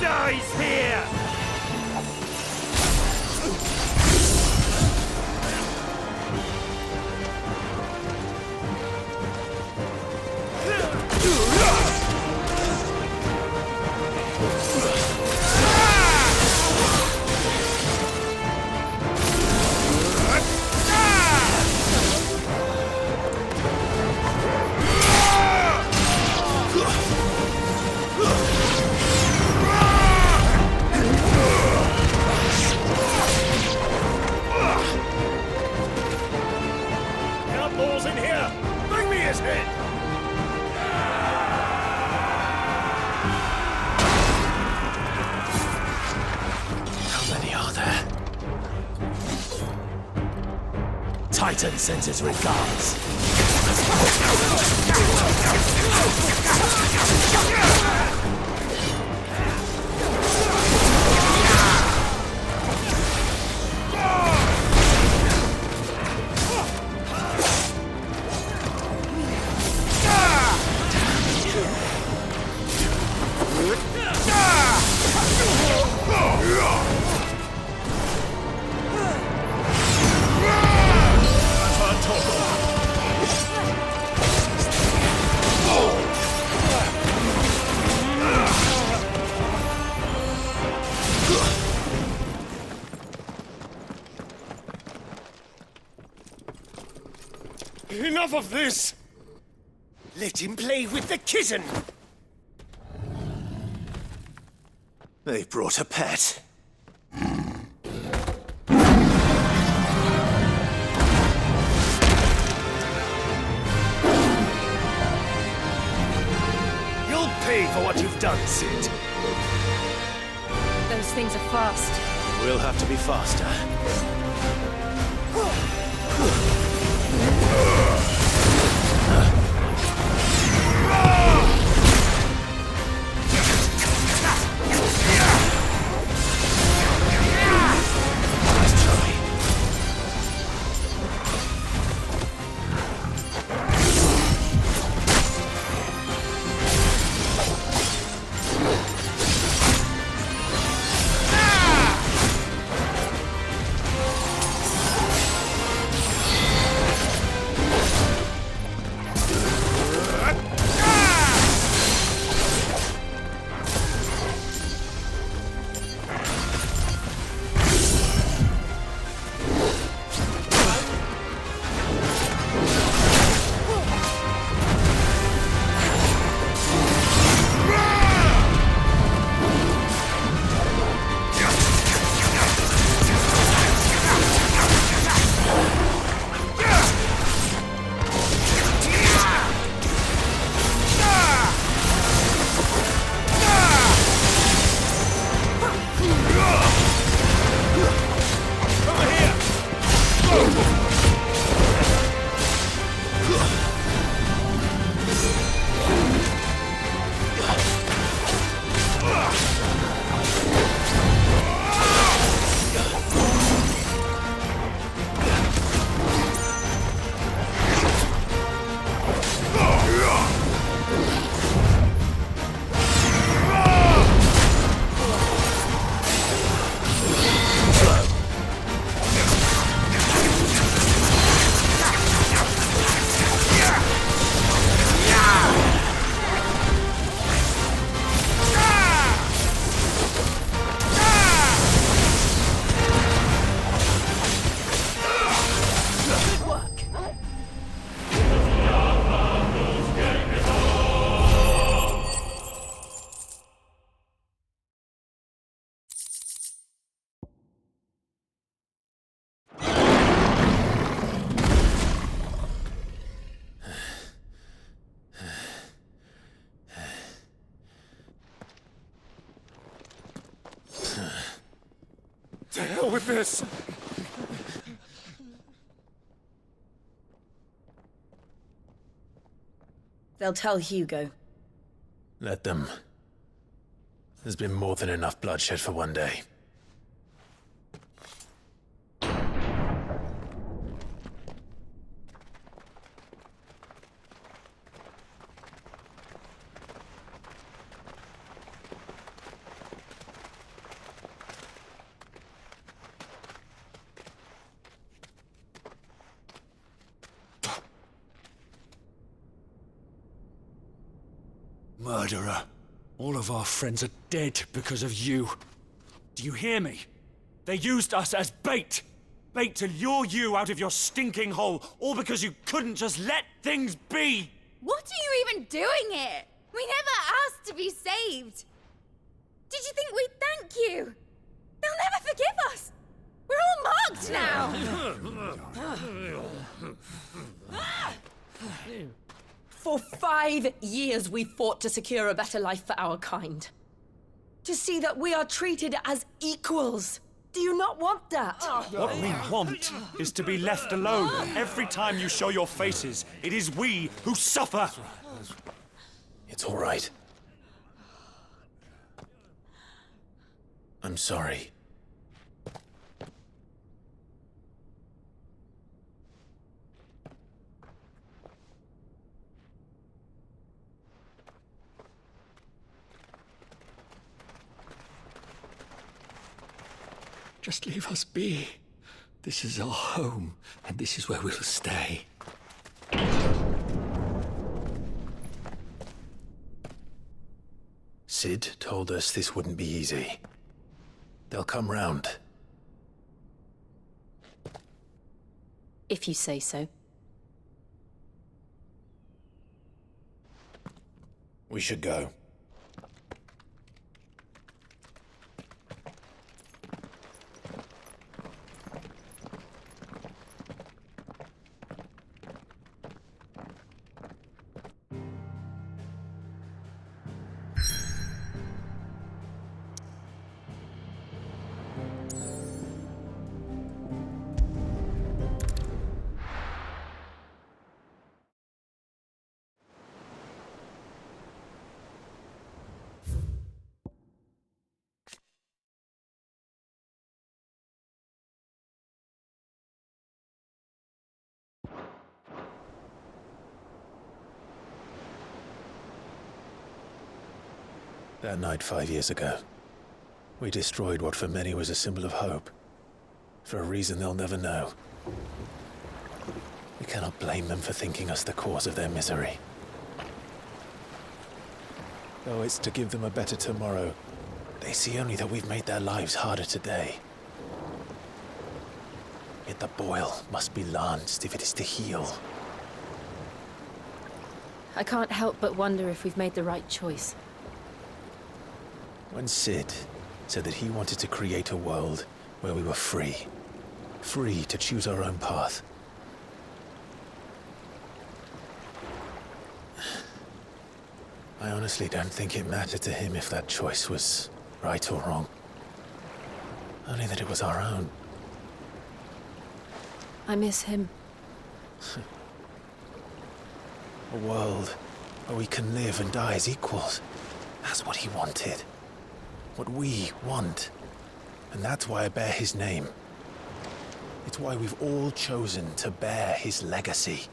dies here! Outlaws in here! Bring me his head! How many are there? Titan sends his regards. Enough of this! Let him play with the kitten! They brought a pet. You'll pay for what you've done, Sid. Those things are fast. We'll have to be faster. To hell with this! They'll tell Hugo. Let them. There's been more than enough bloodshed for one day. Murderer. All of our friends are dead because of you. Do you hear me? They used us as bait. Bait to lure you out of your stinking hole, all because you couldn't just let things be. What are you even doing here? We never asked to be saved. Did you think we'd thank you? They'll never forgive us. We're all marked now. For 5 years we fought to secure a better life for our kind. To see that we are treated as equals. Do you not want that? What we want is to be left alone. Every time you show your faces, it is we who suffer. It's all right. I'm sorry. Just leave us be. This is our home, and this is where we'll stay. Sid told us this wouldn't be easy. They'll come round. If you say so. We should go. That night 5 years ago, we destroyed what for many was a symbol of hope. For a reason they'll never know. We cannot blame them for thinking us the cause of their misery. Though it's to give them a better tomorrow, they see only that we've made their lives harder today. Yet the boil must be lanced if it is to heal. I can't help but wonder if we've made the right choice. When Sid said that he wanted to create a world where we were free. Free to choose our own path. I honestly don't think it mattered to him if that choice was right or wrong. Only that it was our own. I miss him. A world where we can live and die as equals. That's what he wanted. What we want. And that's why I bear his name. It's why we've all chosen to bear his legacy.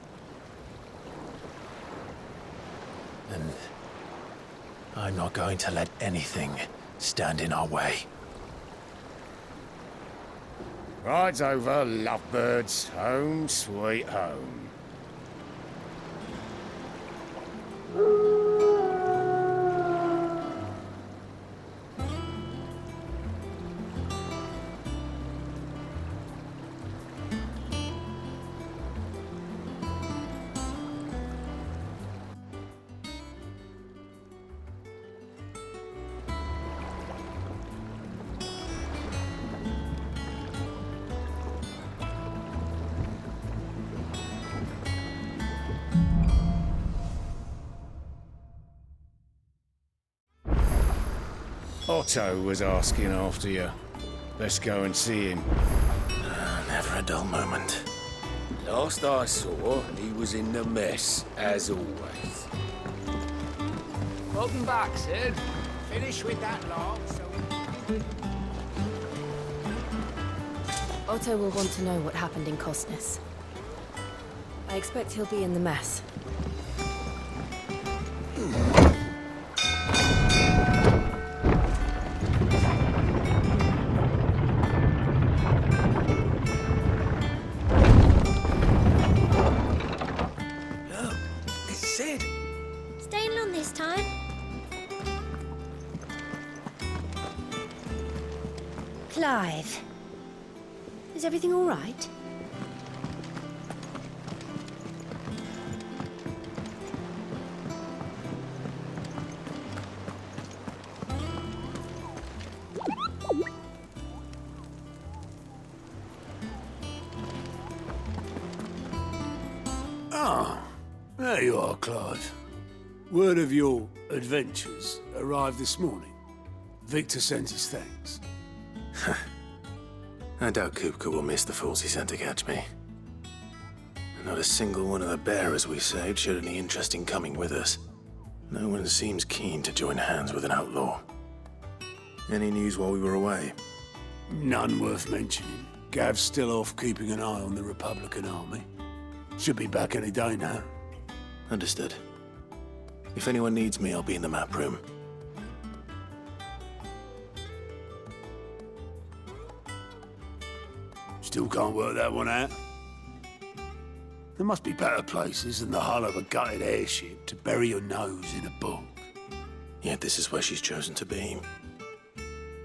And I'm not going to let anything stand in our way. Ride's over, lovebirds. Home sweet home. Otto was asking after you. Let's go and see him. Never a dull moment. Last I saw, he was in the mess, as always. Welcome back, Sid. Finish with that lot, so... Otto will want to know what happened in Costness. I expect he'll be in the mess. Staying long this time? Clive, is everything all right? There you are, Clive. Word of your adventures arrived this morning. Victor sends his thanks. I doubt Kupka will miss the fools he sent to catch me. Not a single one of the bearers we saved showed any interest in coming with us. No one seems keen to join hands with an outlaw. Any news while we were away? None worth mentioning. Gav's still off keeping an eye on the Republican army. Should be back any day now. Understood. If anyone needs me, I'll be in the map room. Still can't work that one out. There must be better places than the hull of a gutted airship to bury your nose in a book. Yet this is where she's chosen to be.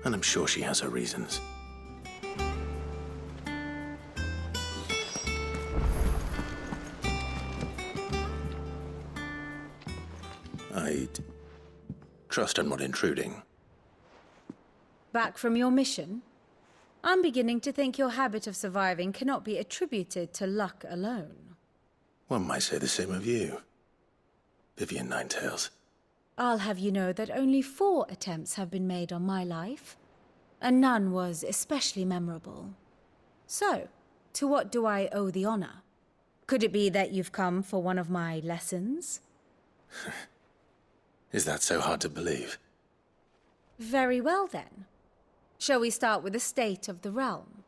And I'm sure she has her reasons. I'd trust I'm not intruding. Back from your mission? I'm beginning to think your habit of surviving cannot be attributed to luck alone. One might say the same of you, Vivian Ninetails. I'll have you know that only 4 attempts have been made on my life, and none was especially memorable. So, to what do I owe the honor? Could it be that you've come for one of my lessons? Is that so hard to believe? Very well, then. Shall we start with the state of the realm?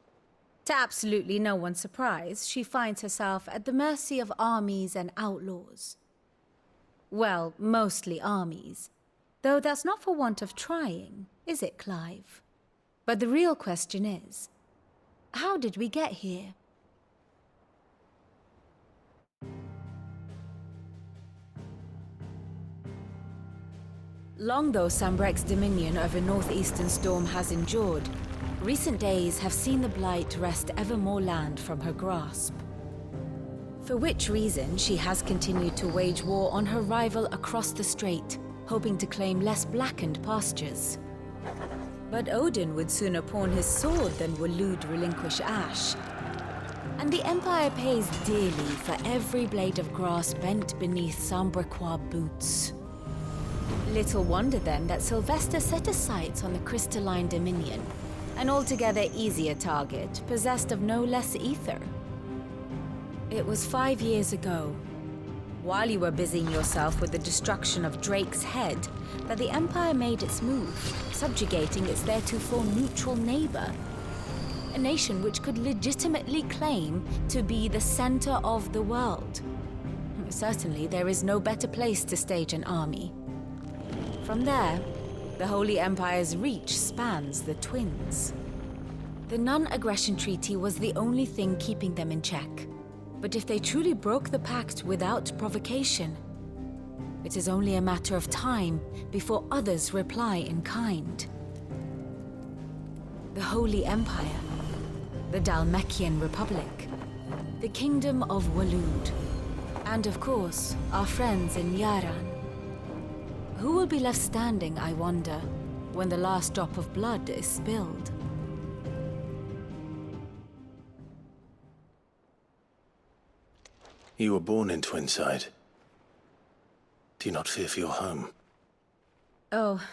To absolutely no one's surprise, she finds herself at the mercy of armies and outlaws. Well, mostly armies. Though that's not for want of trying, is it, Clive? But the real question is, how did we get here? Long though Sambrek's dominion over northeastern Storm has endured, recent days have seen the Blight wrest ever more land from her grasp. For which reason, she has continued to wage war on her rival across the strait, hoping to claim less blackened pastures. But Odin would sooner pawn his sword than Waloed relinquish Ash. And the Empire pays dearly for every blade of grass bent beneath Sambrequois boots. Little wonder then that Sylvester set his sights on the crystalline dominion, an altogether easier target, possessed of no less ether. It was 5 years ago, while you were busying yourself with the destruction of Drake's head, that the Empire made its move, subjugating its theretofore neutral neighbor. A nation which could legitimately claim to be the center of the world. Certainly, there is no better place to stage an army. From there, the Holy Empire's reach spans the Twins. The non-aggression treaty was the only thing keeping them in check. But if they truly broke the pact without provocation, it is only a matter of time before others reply in kind. The Holy Empire, the Dhalmekian Republic, the Kingdom of Waloed, and of course, our friends in Yaran. Who will be left standing, I wonder, when the last drop of blood is spilled? You were born in Twinside. Do you not fear for your home? Oh,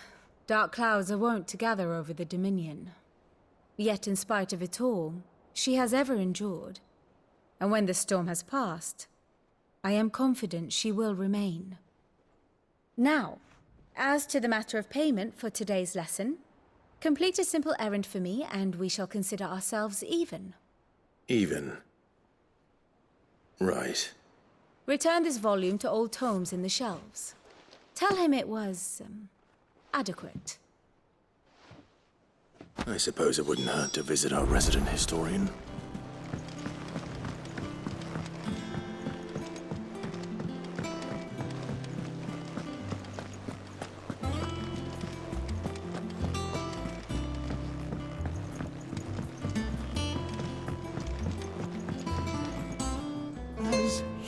dark clouds are wont to gather over the Dominion. Yet in spite of it all, she has ever endured. And when the storm has passed, I am confident she will remain. Now, as to the matter of payment for today's lesson, complete a simple errand for me and we shall consider ourselves even. Even? Right. Return this volume to old tomes in the shelves. Tell him it was, adequate. I suppose it wouldn't hurt to visit our resident historian.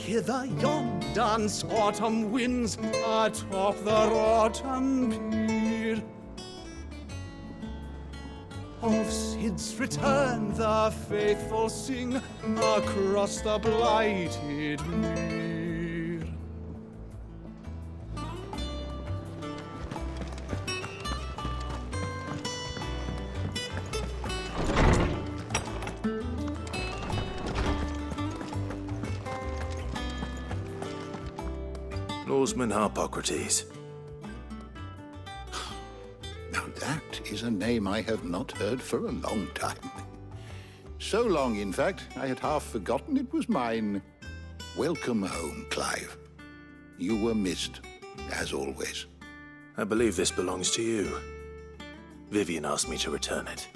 hither yon dance autumn winds atop the Rotten Pier. Of Sid's return the faithful sing across the blighted mere. Norseman Harpocrates. Now that is a name I have not heard for a long time. So long, in fact, I had half forgotten it was mine. Welcome home, Clive. You were missed, as always. I believe this belongs to you. Vivian asked me to return it.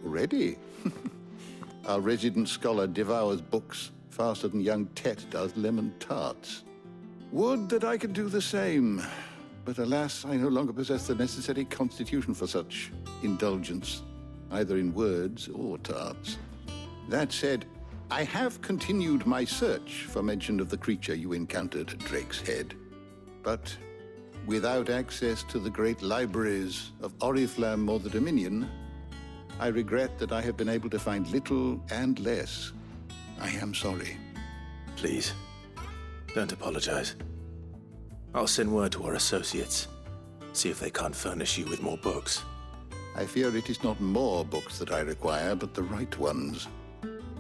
Ready? Our resident scholar devours books faster than young Tet does lemon tarts. Would that I could do the same. But alas, I no longer possess the necessary constitution for such indulgence, either in words or tarts. That said, I have continued my search for mention of the creature you encountered at Drake's Head. But without access to the great libraries of Oriflamme or the Dominion, I regret that I have been able to find little and less. I am sorry. Please, don't apologize. I'll send word to our associates. See if they can't furnish you with more books. I fear it is not more books that I require, but the right ones.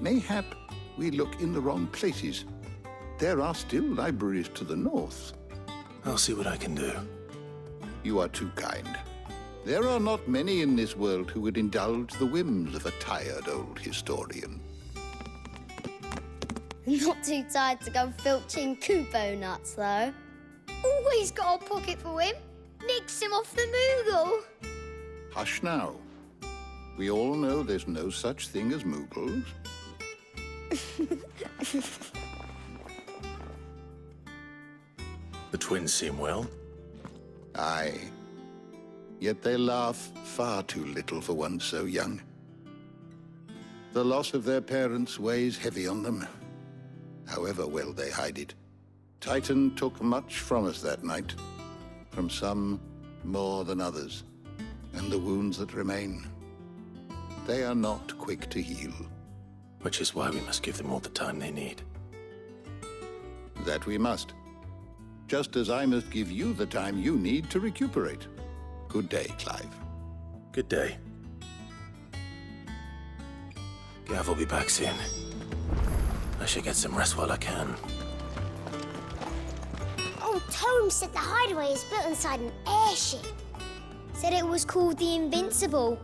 Mayhap we look in the wrong places. There are still libraries to the north. I'll see what I can do. You are too kind. There are not many in this world who would indulge the whims of a tired old historian. Not too tired to go filching Kupo nuts, though. Always got a pocket for him. Nicks him off the Moogle. Hush now. We all know there's no such thing as Moogles. The twins seem well. Aye. Yet they laugh far too little for one so young. The loss of their parents weighs heavy on them, however well they hide it. Titan took much from us that night, from some more than others, and the wounds that remain, they are not quick to heal. Which is why we must give them all the time they need. That we must. Just as I must give you the time you need to recuperate. Good day, Clive. Good day. Gav will be back soon. I should get some rest while I can. Old Tome said the Hideaway is built inside an airship. Said it was called the Invincible.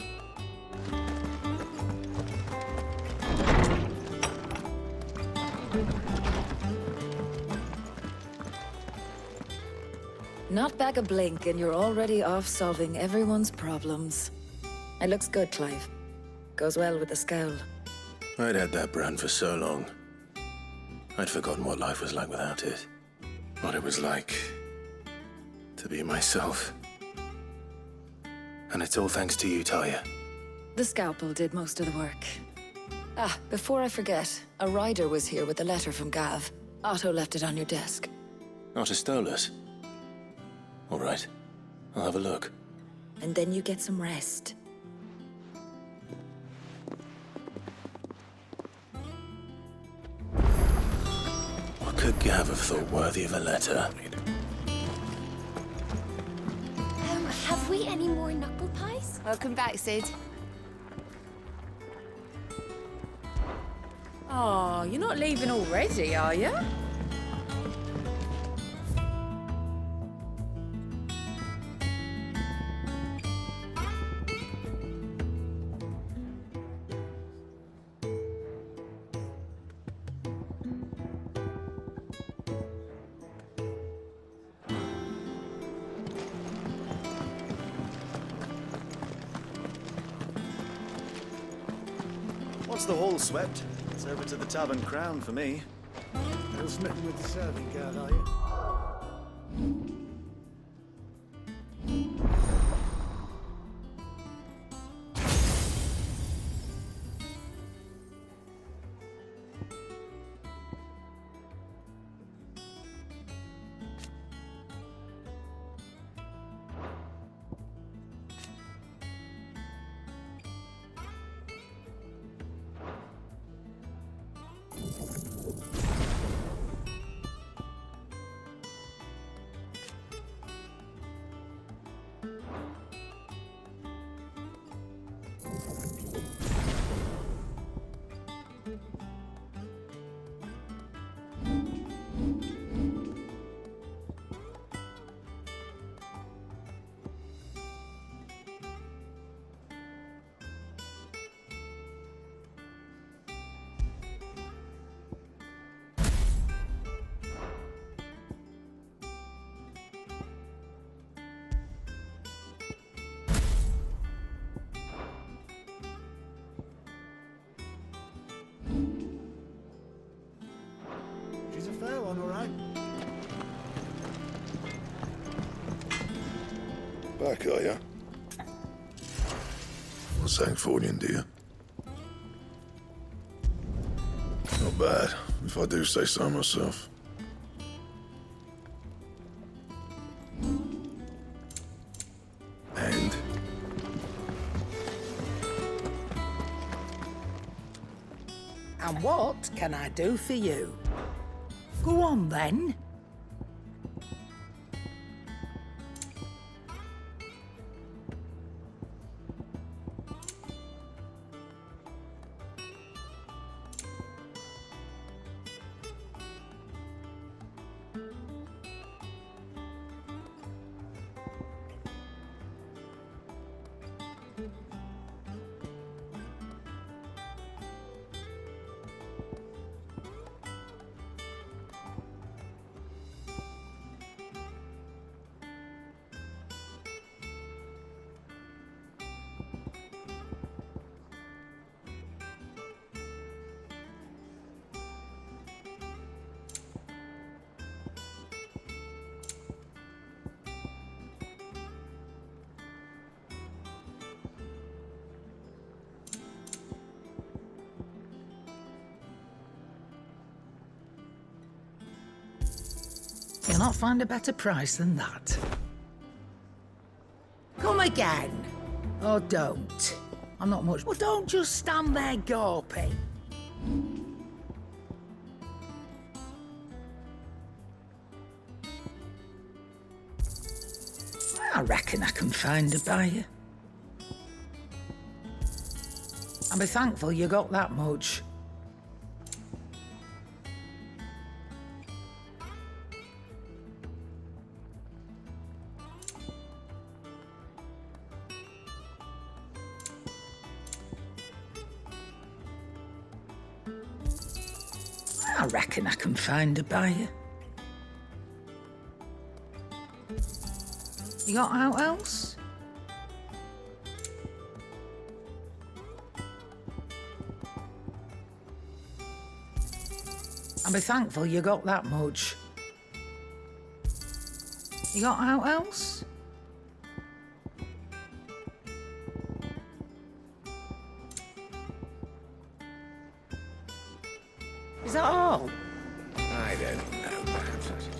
Not back a blink and you're already off solving everyone's problems. It looks good, Clive. Goes well with the scowl. I'd had that brand for so long. I'd forgotten what life was like without it. What it was like to be myself. And it's all thanks to you, Talia. The scalpel did most of the work. Ah, before I forget, a rider was here with a letter from Gav. Otto left it on your desk. Otto stole us. All right, I'll have a look. And then you get some rest. What could Gav have thought worthy of a letter? Have we any more knuckle pies? Welcome back, Sid. Oh, you're not leaving already, are you? Once the hall's swept, it's over to the Tavern Crown for me. Still smitten with the serving girl, are you? all right? Back, are ya? Well, Sancfordian, dear. Not bad, if I do say so myself. And? And what can I do for you? Go on, then. You'll not find a better price than that. Come again. Or don't. I'm not much. Well, don't just stand there gawping. I reckon I can find a buyer. I'll be thankful you got that much. I reckon I can find a buyer. You got out else? I'll be thankful you got that much. You got out else? Is that all? I don't know, perhaps I should...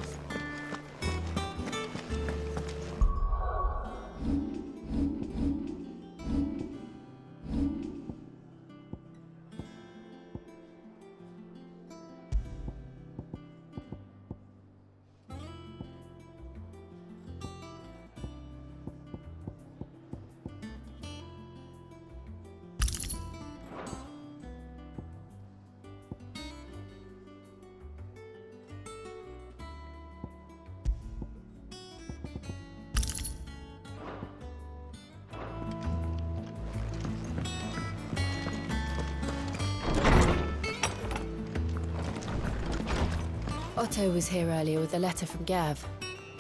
Otto was here earlier with a letter from Gav.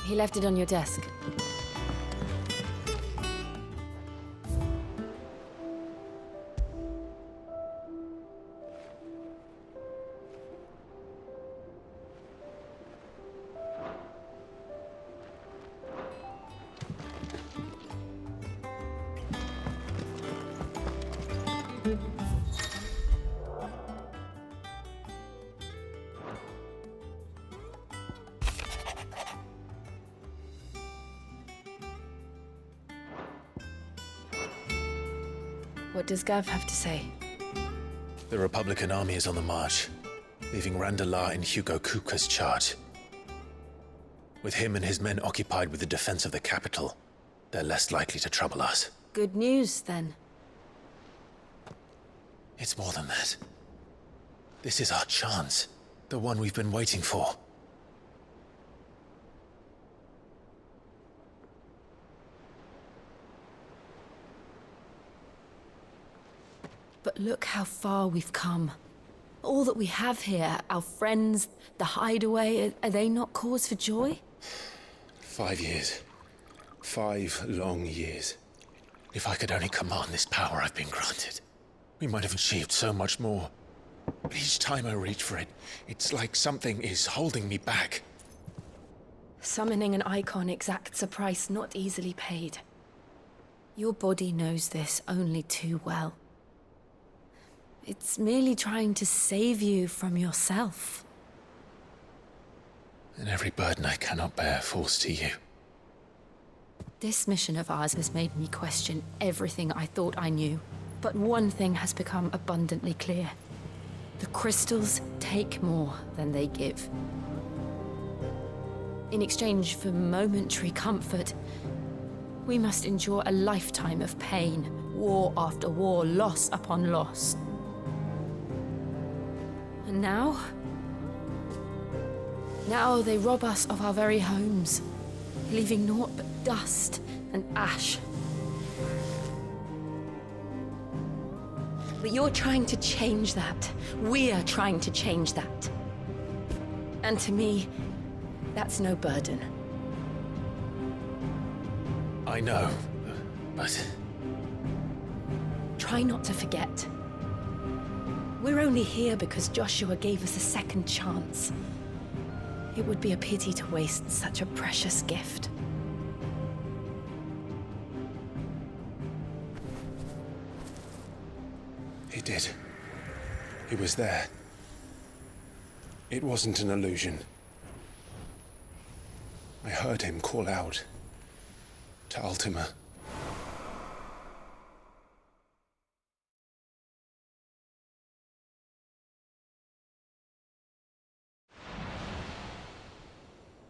He left it on your desk. What does Gav have to say? The Republican army is on the march, leaving Randalar in Hugo Kuka's charge. With him and his men occupied with the defense of the capital, they're less likely to trouble us. Good news, then. It's more than that. This is our chance, the one we've been waiting for. But look how far we've come. All that we have here, our friends, the Hideaway, are they not cause for joy? 5 years. 5 long years. If I could only command this power I've been granted, we might have achieved so much more. But each time I reach for it, it's like something is holding me back. Summoning an icon exacts a price not easily paid. Your body knows this only too well. It's merely trying to save you from yourself. And every burden I cannot bear falls to you. This mission of ours has made me question everything I thought I knew. But one thing has become abundantly clear. The crystals take more than they give. In exchange for momentary comfort, we must endure a lifetime of pain, war after war, loss upon loss. And now they rob us of our very homes, leaving naught but dust and ash. But you're trying to change that. We're trying to change that. And to me, that's no burden. I know, but... Try not to forget. We're only here because Joshua gave us a second chance. It would be a pity to waste such a precious gift. He did. He was there. It wasn't an illusion. I heard him call out to Ultima.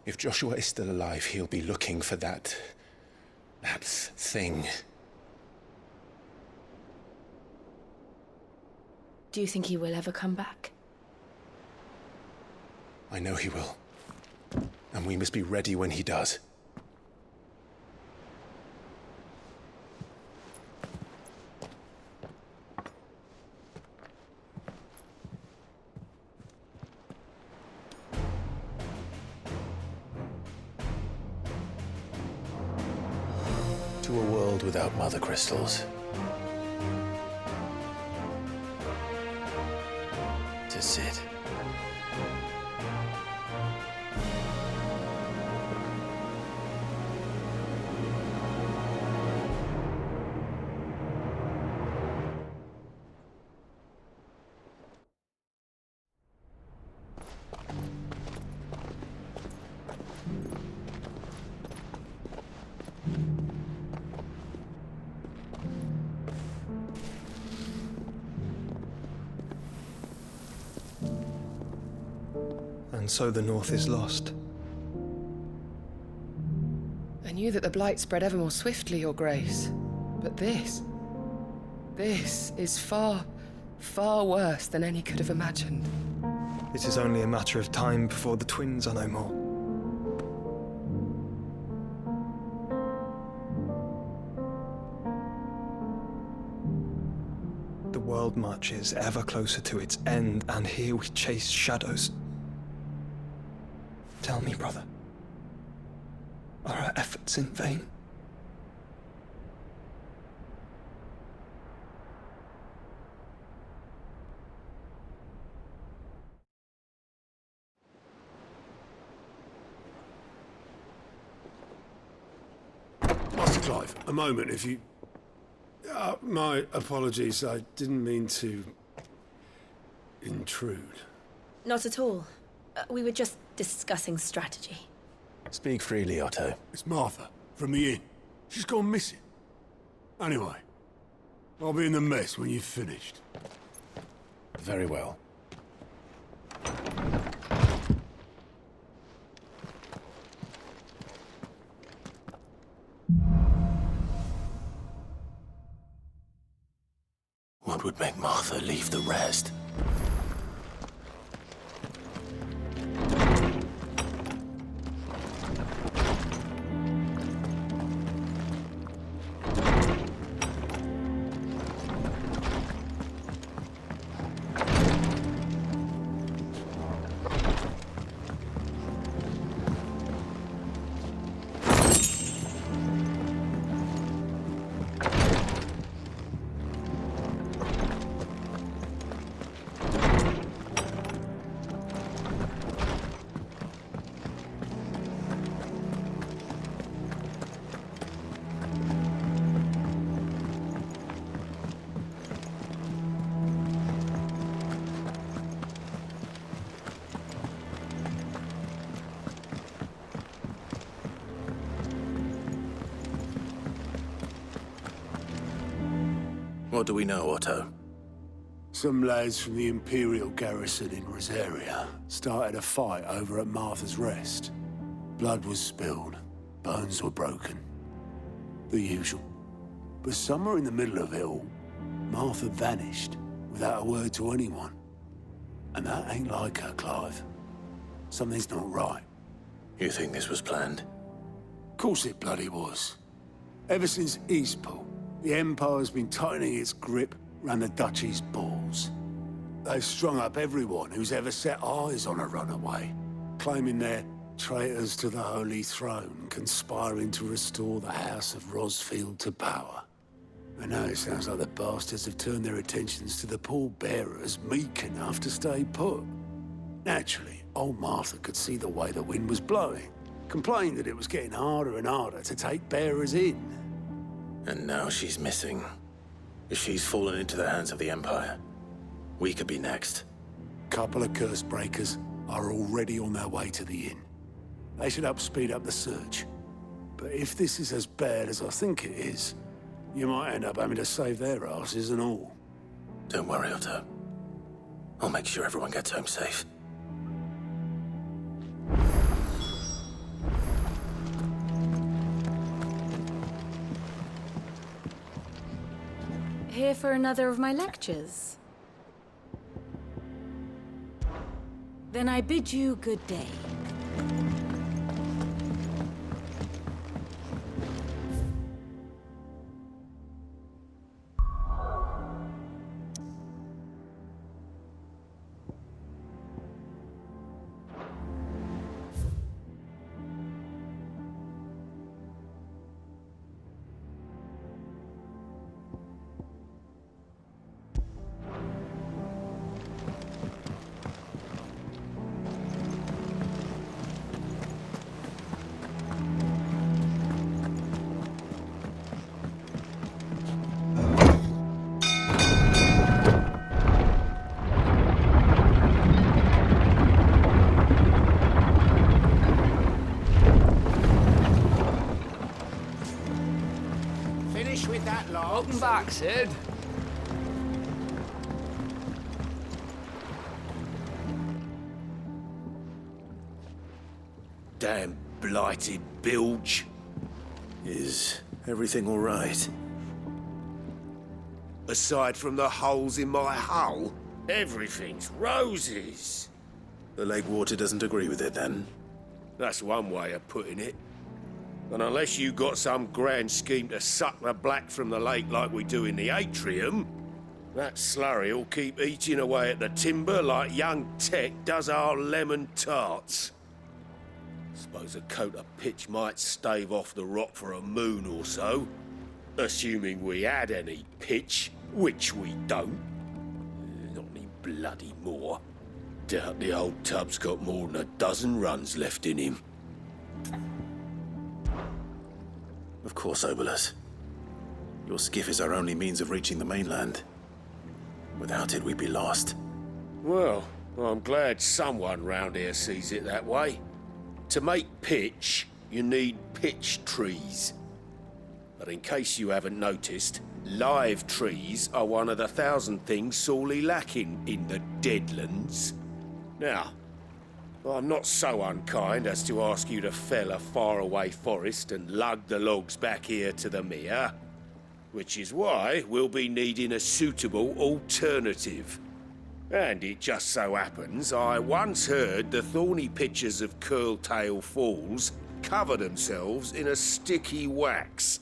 If Joshua is still alive, he'll be looking for that thing. Do you think he will ever come back? I know he will. And we must be ready when he does. To a world without mother crystals. To Sid. And so the North is lost. I knew that the Blight spread ever more swiftly, Your Grace. But this is far, far worse than any could have imagined. It is only a matter of time before the twins are no more. The world marches ever closer to its end, and here we chase shadows. Tell me, brother, are our efforts in vain? Master Clive, a moment, if you... my apologies, I didn't mean to... intrude. Not at all. We were just discussing strategy. Speak freely, Otto. It's Martha, from the inn. She's gone missing. Anyway, I'll be in the mess when you've finished. Very well. What would make Martha leave the rest? What do we know, Otto? Some lads from the Imperial garrison in Rosaria started a fight over at Martha's Rest. Blood was spilled, bones were broken. The usual. But somewhere in the middle of it all, Martha vanished without a word to anyone. And that ain't like her, Clive. Something's not right. You think this was planned? Of course it bloody was. Ever since Eastpool, the Empire's been tightening its grip round the Duchy's balls. They've strung up everyone who's ever set eyes on a runaway, claiming they're traitors to the Holy Throne, conspiring to restore the House of Rosfield to power. And now it sounds like the bastards have turned their attentions to the pallbearers meek enough to stay put. Naturally, old Martha could see the way the wind was blowing, complained that it was getting harder and harder to take bearers in. And now she's missing. If she's fallen into the hands of the Empire, we could be next. Couple of curse breakers are already on their way to the inn. They should help speed up the search. But if this is as bad as I think it is, you might end up having to save their asses and all. Don't worry, Otto. I'll make sure everyone gets home safe. Here for another of my lectures? Then I bid you good day. Finish with that lot. Welcome back, Sid. Damn blighted bilge. Is everything all right? Aside from the holes in my hull, everything's roses. The lake water doesn't agree with it, then? That's one way of putting it. And unless you got some grand scheme to suck the black from the lake like we do in the atrium, that slurry will keep eating away at the timber like young Tech does our lemon tarts. Suppose a coat of pitch might stave off the rot for a moon or so, assuming we had any pitch, which we don't. Not any bloody more. Doubt the old tub's got more than a dozen runs left in him. Of course, Obolus. Your skiff is our only means of reaching the mainland. Without it, we'd be lost. Well, I'm glad someone round here sees it that way. To make pitch, you need pitch trees. But in case you haven't noticed, live trees are one of the 1,000 things sorely lacking in the Deadlands. Now, I'm not so unkind as to ask you to fell a faraway forest and lug the logs back here to the mere, which is why we'll be needing a suitable alternative. And it just so happens I once heard the thorny pitchers of Curltail Falls cover themselves in a sticky wax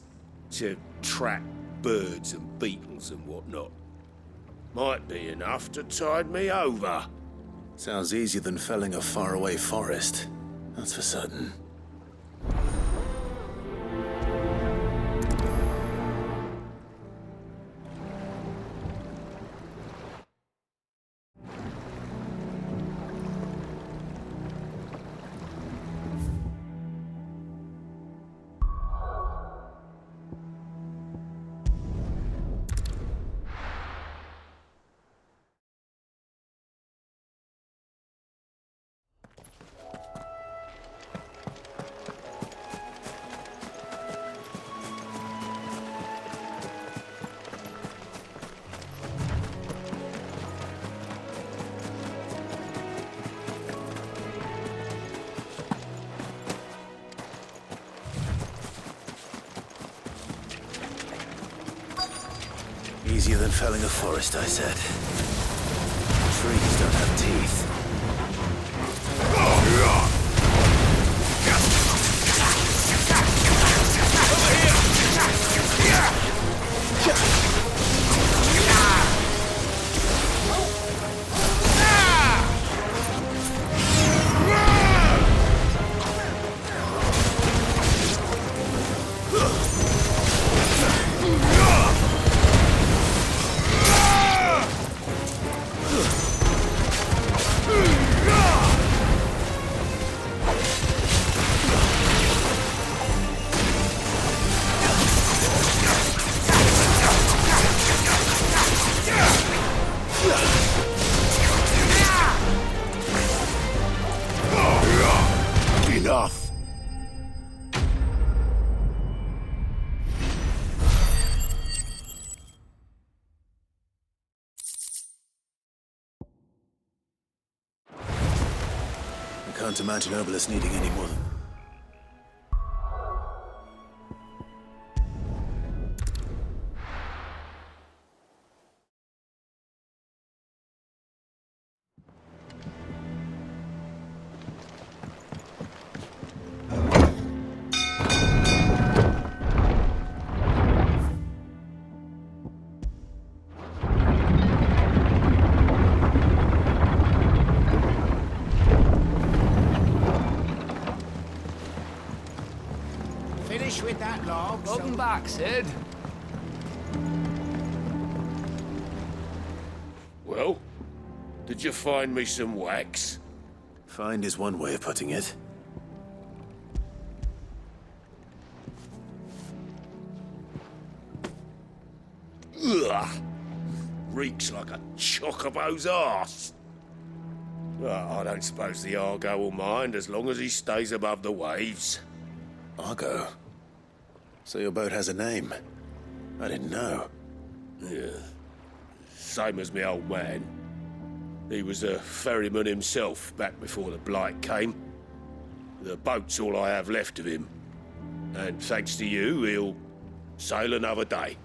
to trap birds and beetles and whatnot. Might be enough to tide me over. Sounds easier than felling a faraway forest. That's for certain. Easier than felling a forest, I said. Trees don't have teeth. Enough! I can't imagine Obelisk needing any more than... Finish with that log. Welcome back, Sid. Well, did you find me some wax? Find is one way of putting it. Ugh! Reeks like a chocobo's arse. Well, I don't suppose the Argo will mind as long as he stays above the waves. Argo? So your boat has a name? I didn't know. Yeah. Same as me old man. He was a ferryman himself back before the Blight came. The boat's all I have left of him. And thanks to you, he'll sail another day.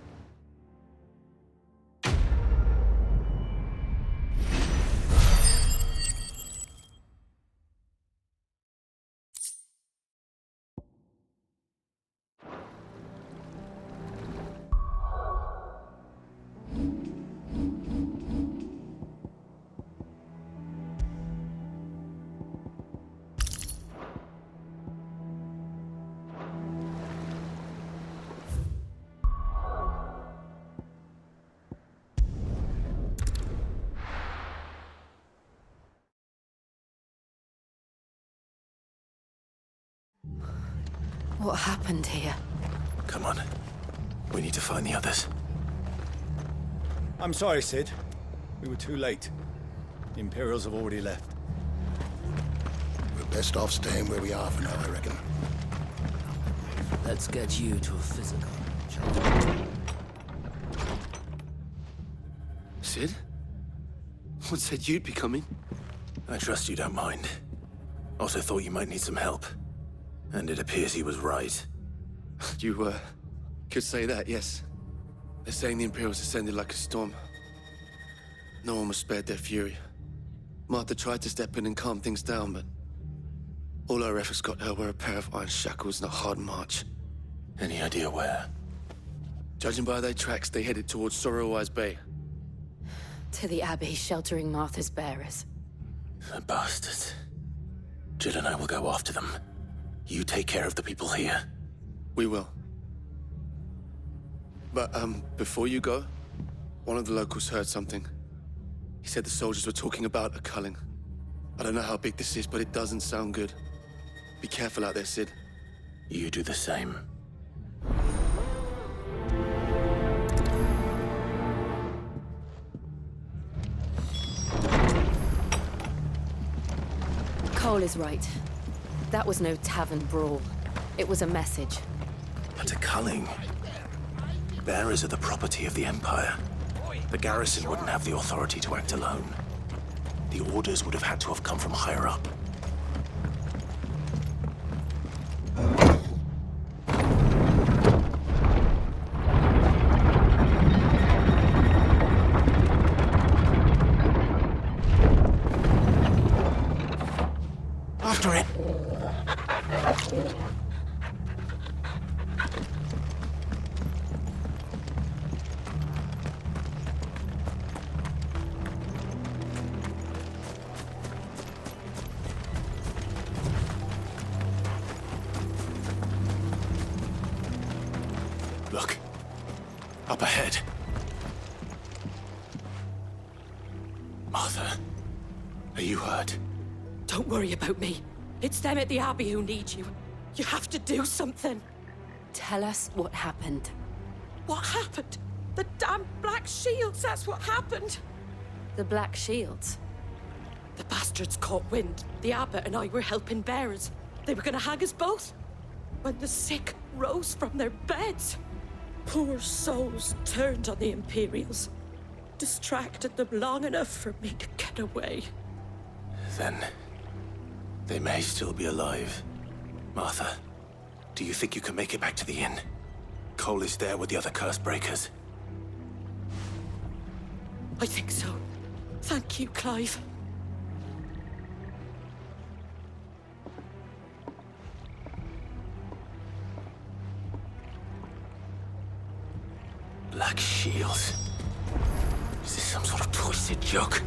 What happened here? Come on. We need to find the others. I'm sorry, Sid. We were too late. The Imperials have already left. We're best off staying where we are for now, I reckon. Let's get you to a physical, shall we? Sid? What said you'd be coming? I trust you don't mind. Also thought you might need some help. And it appears he was right. You, could say that, yes. They're saying the Imperials ascended like a storm. No one was spared their fury. Martha tried to step in and calm things down, but all our efforts got her were a pair of iron shackles and a hard march. Any idea where? Judging by their tracks, they headed towards Sorrowwise Bay. To the Abbey sheltering Martha's bearers. The bastards. Jill and I will go after them. You take care of the people here. We will. But, before you go, one of the locals heard something. He said the soldiers were talking about a culling. I don't know how big this is, but it doesn't sound good. Be careful out there, Sid. You do the same. Cole is right. That was no tavern brawl. It was a message. But a culling. Bearers are the property of the Empire. The garrison wouldn't have the authority to act alone. The orders would have had to have come from higher up. Look. Up ahead. Martha, are you hurt? Don't worry about me. It's them at the Abbey who need you. You have to do something. Tell us what happened. What happened? The damn Black Shields, that's what happened. The Black Shields? The bastards caught wind. The abbot and I were helping bearers. They were gonna hang us both. When the sick rose from their beds, poor souls turned on the Imperials. Distracted them long enough for me to get away. Then they may still be alive. Martha, do you think you can make it back to the inn? Cole is there with the other curse breakers. I think so. Thank you, Clive. Black Shields. Is this some sort of twisted joke?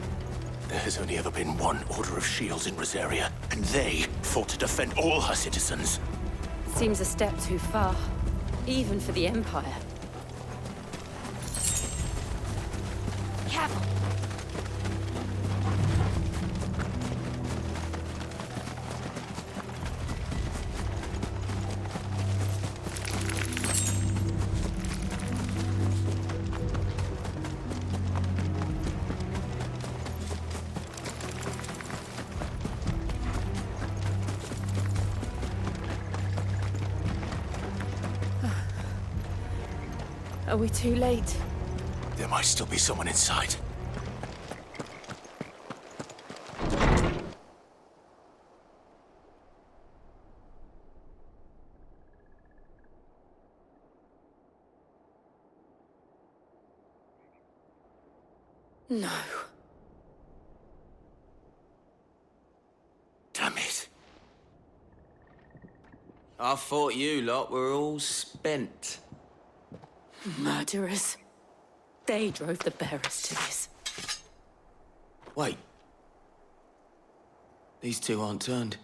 There has only ever been one Order of Shields in Rosaria, and they fought to defend all her citizens. Seems a step too far, even for the Empire. Careful. Are we too late? There might still be someone inside. No. Damn it. I thought you lot were all spent. Murderers. They drove the bearers to this. Wait. These two aren't turned.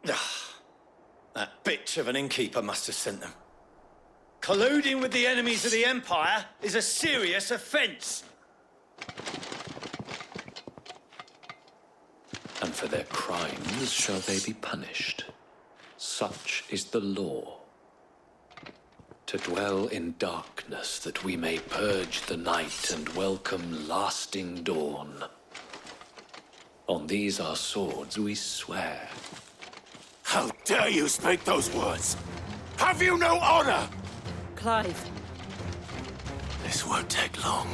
That bitch of an innkeeper must have sent them. Colluding with the enemies of the Empire is a serious offence. And for their crimes shall they be punished. Such is the law. To dwell in darkness that we may purge the night and welcome lasting dawn. On these our swords we swear. How dare you speak those words? Have you no honor? Clive. This won't take long.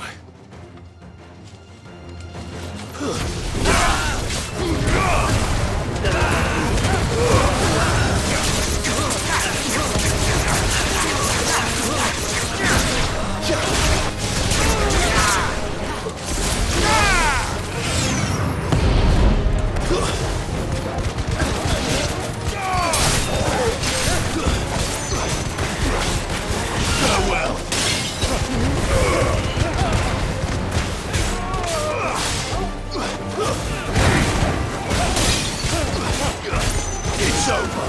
It's over.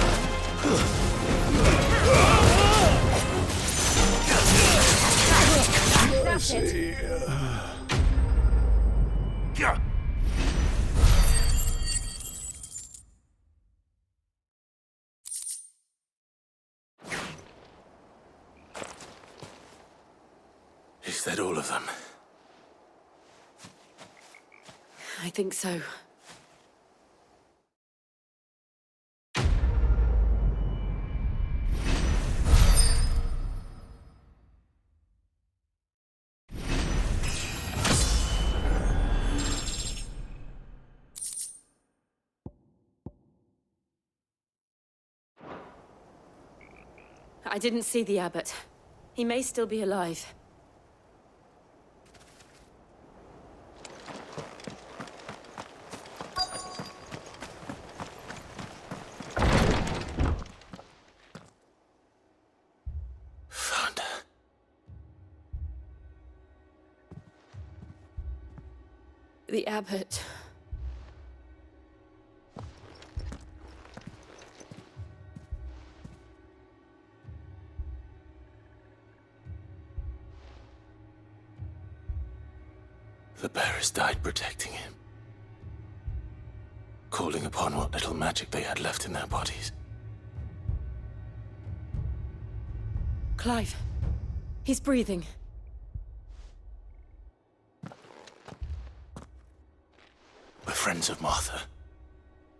That's it. Is that all of them? I think so. I didn't see the abbot. He may still be alive. Found her. The abbot. The bearers died protecting him, calling upon what little magic they had left in their bodies. Clive, he's breathing. We're friends of Martha.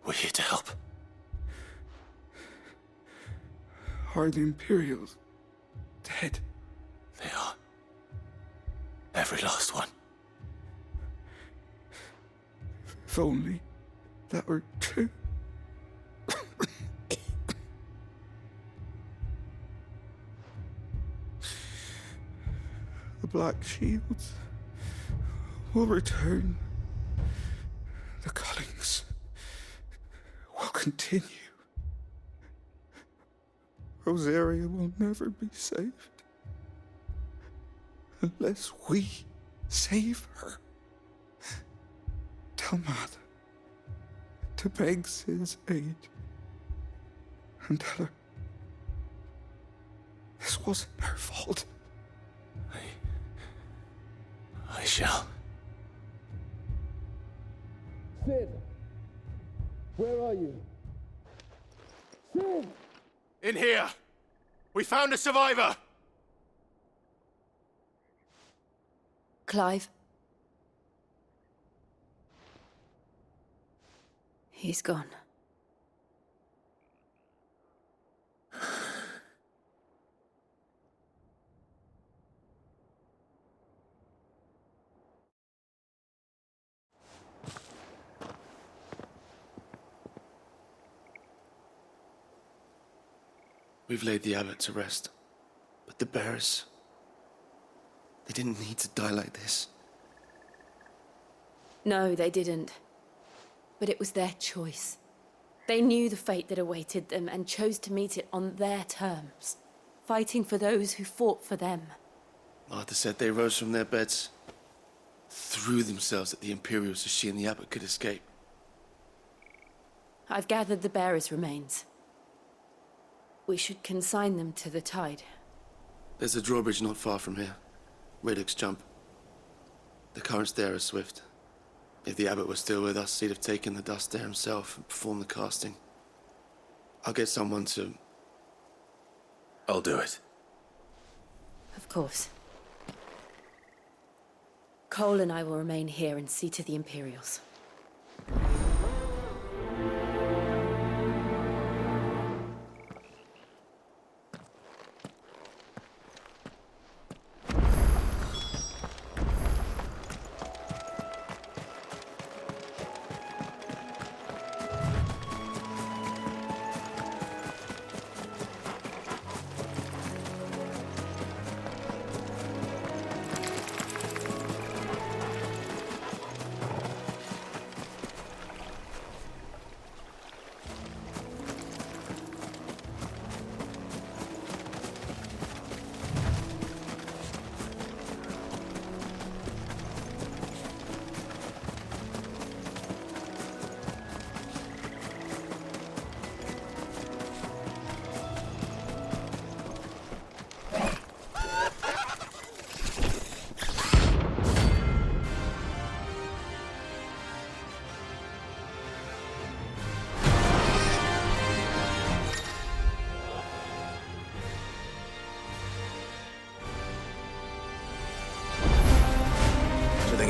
We're here to help. Are the Imperials dead? They are. Every last one. If only that were true. The Black Shields will return. The Cullings will continue. Rosaria will never be saved unless we save her. Tell Martha to beg Sid's aid and tell her this wasn't her fault. I shall. Sid! Where are you? Sid! In here! We found a survivor! Clive. He's gone. We've laid the abbot to rest. But the bearers... they didn't need to die like this. No, they didn't. But it was their choice. They knew the fate that awaited them and chose to meet it on their terms, fighting for those who fought for them. Martha said they rose from their beds, threw themselves at the Imperials so she and the abbot could escape. I've gathered the bearers' remains. We should consign them to the tide. There's a drawbridge not far from here. Radix jump. The currents there are swift. If the abbot was still with us, he'd have taken the dust there himself and performed the casting. I'll get someone to... I'll do it. Of course. Cole and I will remain here and see to the Imperials.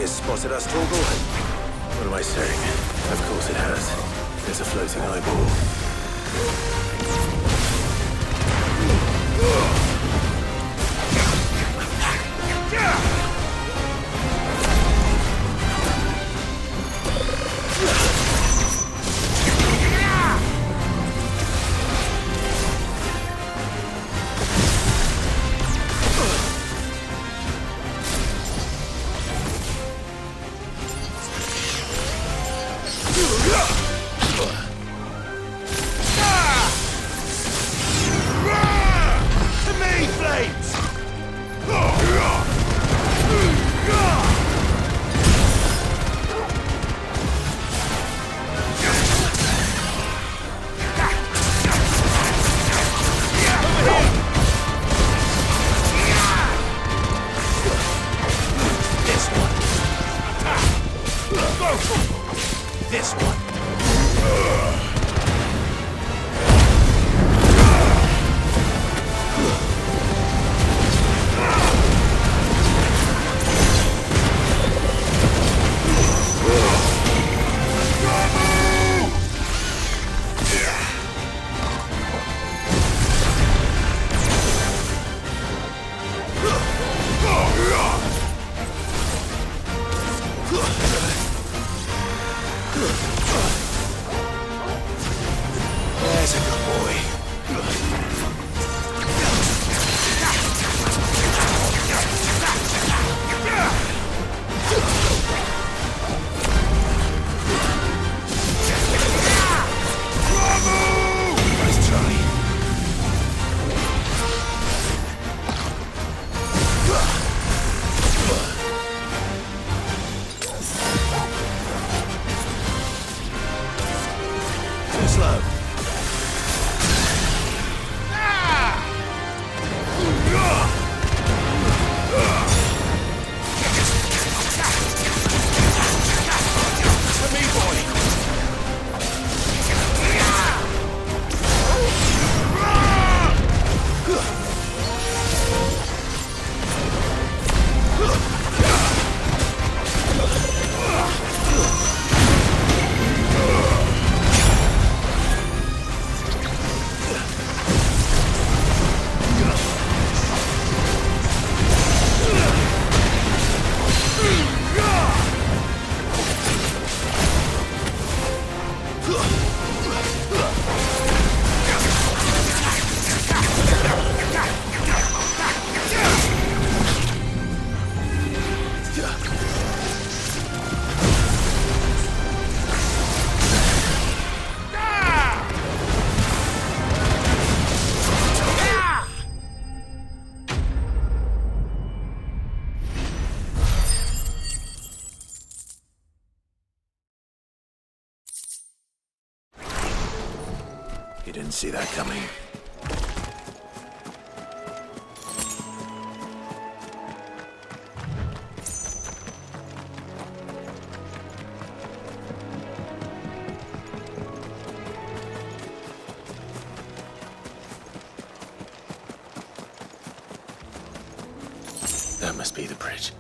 Spotted us, Torgal? What am I saying? Of course it has. There's a floating eyeball. You didn't see that coming. That must be the bridge.